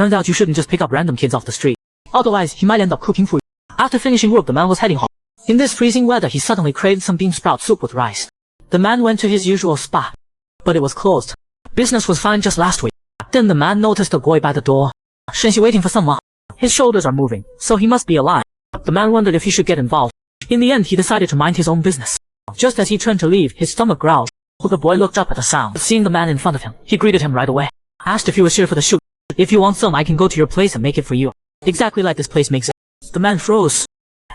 Turns out you shouldn't just pick up random kids off the street. Otherwise, he might end up cooking for you. After finishing work, the man was heading home. In this freezing weather, he suddenly craved some bean sprout soup with rice. The man went to his usual spot, but it was closed. Business was fine just last week. Then the man noticed a boy by the door. Shouldn't he waiting for someone? His shoulders are moving, so he must be alive. The man wondered if he should get involved. In the end, he decided to mind his own business. Just as he turned to leave, his stomach growled. The boy looked up at the sound. Seeing the man in front of him, he greeted him right away. Asked if he was here for the shoot. If you want some, I can go to your place and make it for you. Exactly like this place makes it. The man froze.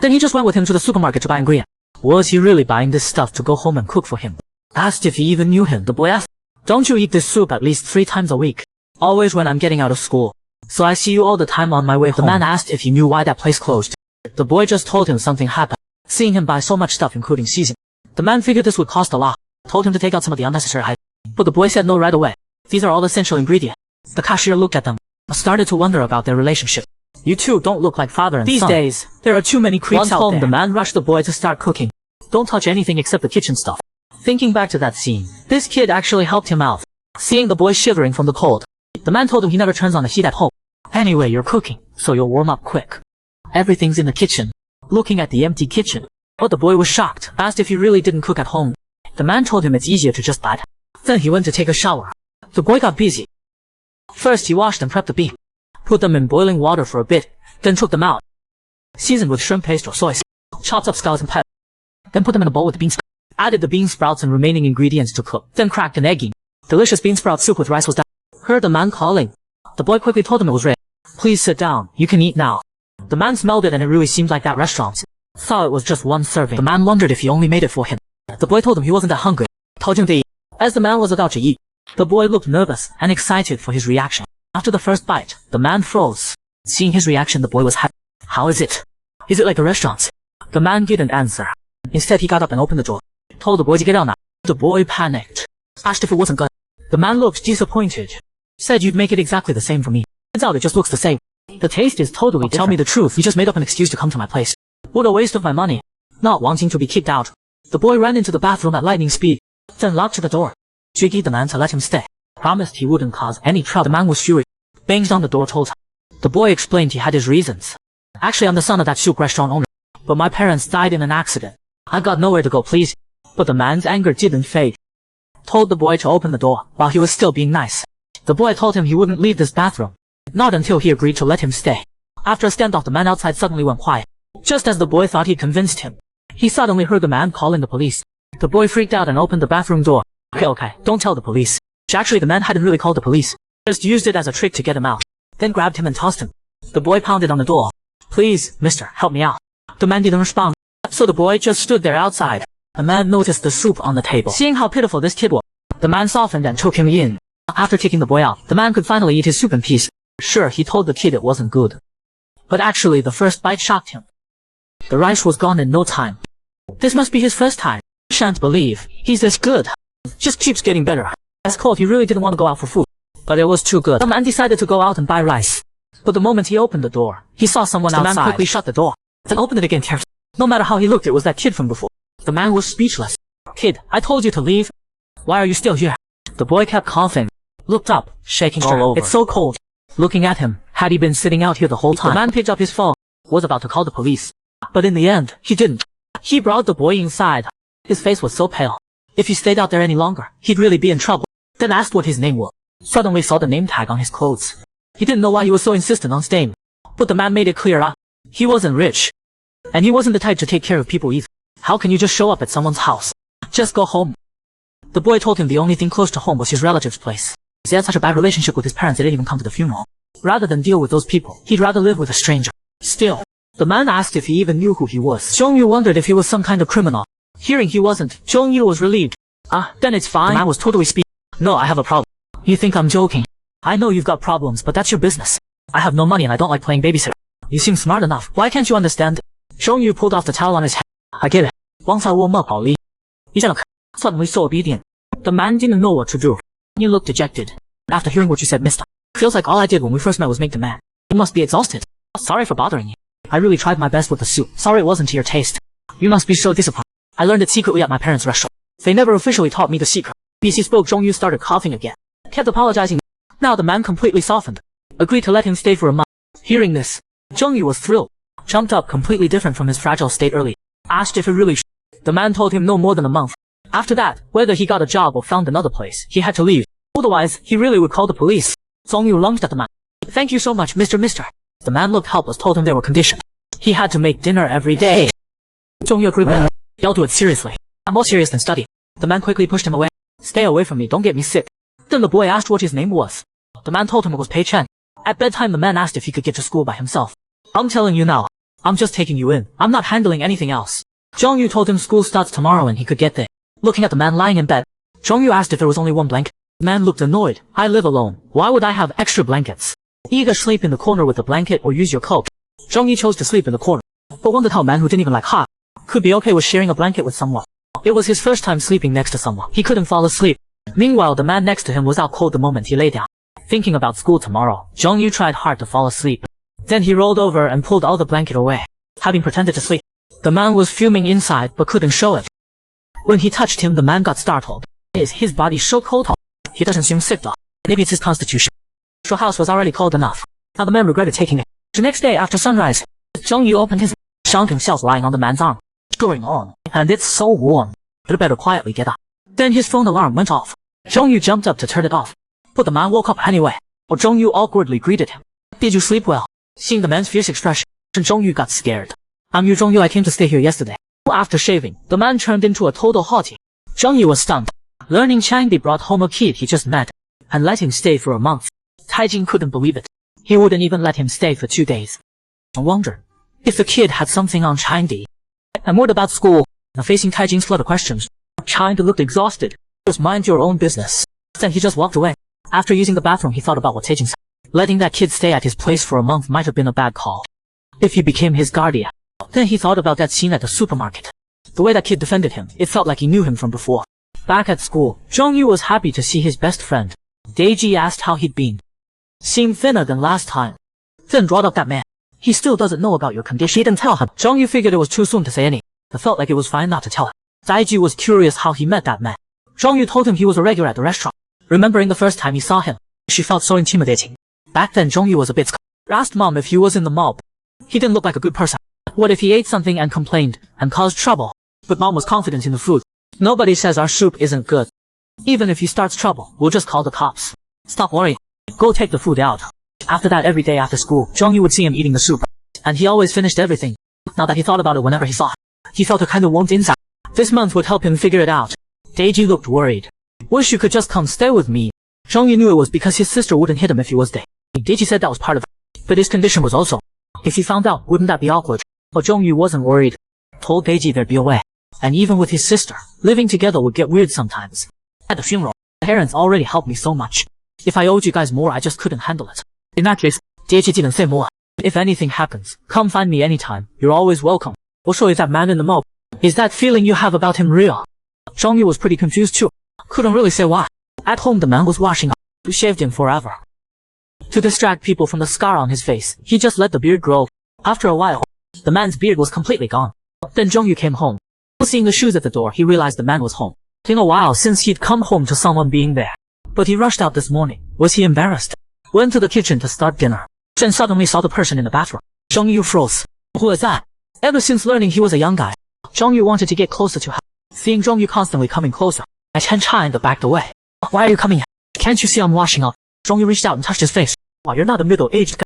Then he just went with him to the supermarket to buy ingredients. Was he really buying this stuff to go home and cook for him? Asked if he even knew him. The boy asked, don't you eat this soup at least 3 times a week? Always when I'm getting out of school. So I see you all the time on my way home. The man asked if he knew why that place closed. The boy just told him something happened. Seeing him buy so much stuff including seasoning. The man figured this would cost a lot. Told him to take out some of the unnecessary items. But the boy said no right away. These are all essential ingredients. The cashier looked at them. Started to wonder about their relationship. You two don't look like father and son. These days, there are too many creeps out there. The man rushed the boy to start cooking. Don't touch anything except the kitchen stuff. Thinking back to that scene, this kid actually helped him out. Seeing the boy shivering from the cold, the man told him he never turns on the heat at home. Anyway, you're cooking, so you'll warm up quick. Everything's in the kitchen. Looking at the empty kitchen. But the boy was shocked, asked if he really didn't cook at home. The man told him it's easier to just buy it. Then he went to take a shower. The boy got busy. First he washed and prepped the beef. Put them in boiling water for a bit, then took them out. Seasoned with shrimp paste or soy sauce. Chopped up scallops and peppers. Then put them in a bowl with the bean sprouts. Added the bean sprouts and remaining ingredients to cook. Then cracked an egg in. Delicious bean sprout soup with rice was done. Heard the man calling. The boy quickly told him it was ready. Please sit down, you can eat now. The man smelled it and it really seemed like that restaurant. Thought it was just one serving. The man wondered if he only made it for him. The boy told him he wasn't that hungry. Told him to eat. As the man was about to eat, the boy looked nervous and excited for his reaction. After the first bite, the man froze. Seeing his reaction, the boy was happy. How is it? Is it like a restaurant? The man didn't answer. Instead, he got up and opened the door. Told the boy to get out now. The boy panicked. Asked if it wasn't good. The man looked disappointed. Said you'd make it exactly the same for me. Turns out it just looks the same. The taste is totally different. Tell me the truth, you just made up an excuse to come to my place. What a waste of my money. Not wanting to be kicked out. The boy ran into the bathroom at lightning speed. Then locked the door. Jiggy the man to let him stay. Promised he wouldn't cause any trouble. The man was furious. Banged on the door, told him. The boy explained he had his reasons. Actually, I'm the son of that soup restaurant owner. But my parents died in an accident. I got nowhere to go, please. But the man's anger didn't fade. Told the boy to open the door while he was still being nice. The boy told him he wouldn't leave this bathroom. Not until he agreed to let him stay. After a standoff, the man outside suddenly went quiet. Just as the boy thought he'd convinced him, he suddenly heard the man calling the police. The boy freaked out and opened the bathroom door. Okay, don't tell the police. Actually, the man hadn't really called the police. Just used it as a trick to get him out. Then grabbed him and tossed him. The boy pounded on the door. Please, mister, help me out. The man didn't respond. So the boy just stood there outside. The man noticed the soup on the table. Seeing how pitiful this kid was, the man softened and took him in. After kicking the boy out, the man could finally eat his soup in peace. Sure, he told the kid it wasn't good. But actually, the first bite shocked him. The rice was gone in no time. This must be his first time. Shan't believe he's this good. Just keeps getting better. As cold, he really didn't want to go out for food. But it was too good. The man decided to go out and buy rice. But the moment he opened the door, he saw someone outside. The man quickly shut the door. Then opened it again carefully. No matter how he looked, it was that kid from before. The man was speechless. Kid, I told you to leave. Why are you still here? The boy kept coughing. Looked up, shaking all over. It's so cold. Looking at him, had he been sitting out here the whole time? The man picked up his phone. Was about to call the police. But in the end, he didn't. He brought the boy inside. His face was so pale. If he stayed out there any longer, he'd really be in trouble. Then asked what his name was. Suddenly saw the name tag on his clothes. He didn't know why he was so insistent on staying. But the man made it clear he wasn't rich. And he wasn't the type to take care of people either. How can you just show up at someone's house? Just go home. The boy told him the only thing close to home was his relative's place. He had such a bad relationship with his parents they didn't even come to the funeral. Rather than deal with those people, he'd rather live with a stranger. Still, the man asked if he even knew who he was. Zhongyu wondered if he was some kind of criminal. Hearing he wasn't, Zhongyu was relieved. Then it's fine. The man was totally speaking. No, I have a problem. You think I'm joking? I know you've got problems, but that's your business. I have no money and I don't like playing babysitter. You seem smart enough. Why can't you understand? Zhongyu pulled off the towel on his head. I get it. Once I warm up, I'll leave. Suddenly so obedient. The man didn't know what to do. He looked dejected. After hearing what you said, mister, feels like all I did when we first met was make the man. You must be exhausted. Sorry for bothering you. I really tried my best with the soup. Sorry it wasn't to your taste. You must be so disappointed. I learned it secretly at my parents' restaurant. They never officially taught me the secret. As he spoke, Zhongyu started coughing again. Kept apologizing. Now the man completely softened. agreed to let him stay for a month. Hearing this, Zheng Yu was thrilled, jumped up completely different from his fragile state early, asked if he really should. The man told him no more than a month. After that, whether he got a job or found another place, he had to leave. Otherwise, he really would call the police. Zheng Yu lunged at the man. Thank you so much, Mr. The man looked helpless, told him they were conditioned. He had to make dinner every day. Zheng Yu agreed with him. Y'all do it seriously. I'm more serious than study. The man quickly pushed him away. Stay away from me, don't get me sick. Then the boy asked what his name was. The man told him it was Pei Chen. At bedtime, the man asked if he could get to school by himself. I'm telling you now, I'm just taking you in. I'm not handling anything else. Zheng Yu told him school starts tomorrow and he could get there. Looking at the man lying in bed, Zheng Yu asked if there was only one blanket. The man looked annoyed. I live alone. Why would I have extra blankets? Either sleep in the corner with the blanket or use your coat. Zheng Yu chose to sleep in the corner, but wondered how a man who didn't even like hot could be okay with sharing a blanket with someone. It was his first time sleeping next to someone. He couldn't fall asleep. Meanwhile, the man next to him was out cold the moment he lay down. Thinking about school tomorrow, Zheng Yu tried hard to fall asleep. Then he rolled over and pulled all the blanket away, having pretended to sleep. The man was fuming inside but couldn't show it. When he touched him, the man got startled. Is his body so cold? He doesn't seem sick though. Maybe it's his constitution. The house was already cold enough. Now the man regretted taking it. The next day after sunrise, Zheng Yu opened his found himself lying on the man's arm. What's going on? And it's so warm. You'd better quietly get up. Then his phone alarm went off. Zheng Yu jumped up to turn it off. But the man woke up anyway. Zheng Yu awkwardly greeted him. Did you sleep well? Seeing the man's fierce expression, Zheng Yu got scared. I'm Zheng Yu, I came to stay here yesterday. After shaving, the man turned into a total hottie. Zheng Yu was stunned. Learning Changdi brought home a kid he just met, and let him stay for a month. Taijing couldn't believe it. He wouldn't even let him stay for 2 days. I wondered if the kid had something on Changdi. And what about school? Now facing Taijing's flood of questions, Changdi looked exhausted. Just mind your own business. Then he just walked away. After using the bathroom, he thought about what Taijing said. Letting that kid stay at his place for a month might have been a bad call. If he became his guardian. Then he thought about that scene at the supermarket. The way that kid defended him, it felt like he knew him from before. Back at school, Zheng Yu was happy to see his best friend. Deiji asked how he'd been. Seemed thinner than last time. Then brought up that man. He still doesn't know about your condition. He didn't tell him. Zheng Yu figured it was too soon to say anything. It felt like it was fine not to tell him. Deiji was curious how he met that man. Zheng Yu told him he was a regular at the restaurant. Remembering the first time he saw him, she felt so intimidating. Back then Zheng Yu was a bit scared. Asked mom if he was in the mob. He didn't look like a good person. What if he ate something and complained, and caused trouble? But mom was confident in the food. Nobody says our soup isn't good. Even if he starts trouble, we'll just call the cops. Stop worrying. Go take the food out. After that, every day after school, Zheng Yu would see him eating the soup. And he always finished everything. Now that he thought about it whenever he saw it, he felt a kind of warmth inside. This month would help him figure it out. Deiji looked worried. Wish you could just come stay with me. Zheng Yu knew it was because his sister wouldn't hit him if he was there. Deiji said that was part of it. But his condition was also. If he found out, wouldn't that be awkward? But Zheng Yu wasn't worried. Told Deiji there'd be a way. And even with his sister, living together would get weird sometimes. At the funeral, parents already helped me so much. If I owed you guys more, I just couldn't handle it. In that case, Deiji didn't say more. If anything happens, come find me anytime. You're always welcome. Also, is that man in the mob? Is that feeling you have about him real? Zheng Yu was pretty confused too. Couldn't really say why. At home, the man was washing up. He shaved him forever. To distract people from the scar on his face, he just let the beard grow. After a while, the man's beard was completely gone. Then Zheng Yu came home. Seeing the shoes at the door, he realized the man was home. It's been a while since he'd come home to someone being there. But he rushed out this morning. Was he embarrassed? Went to the kitchen to start dinner. Then suddenly saw the person in the bathroom. Zheng Yu froze. Who is that? Ever since learning he was a young guy, Zheng Yu wanted to get closer to her. Seeing Zheng Yu constantly coming closer, Chen China backed away. Why are you coming here? Can't you see I'm washing up? Zheng Yu reached out and touched his face. Wow, you're not a middle-aged guy.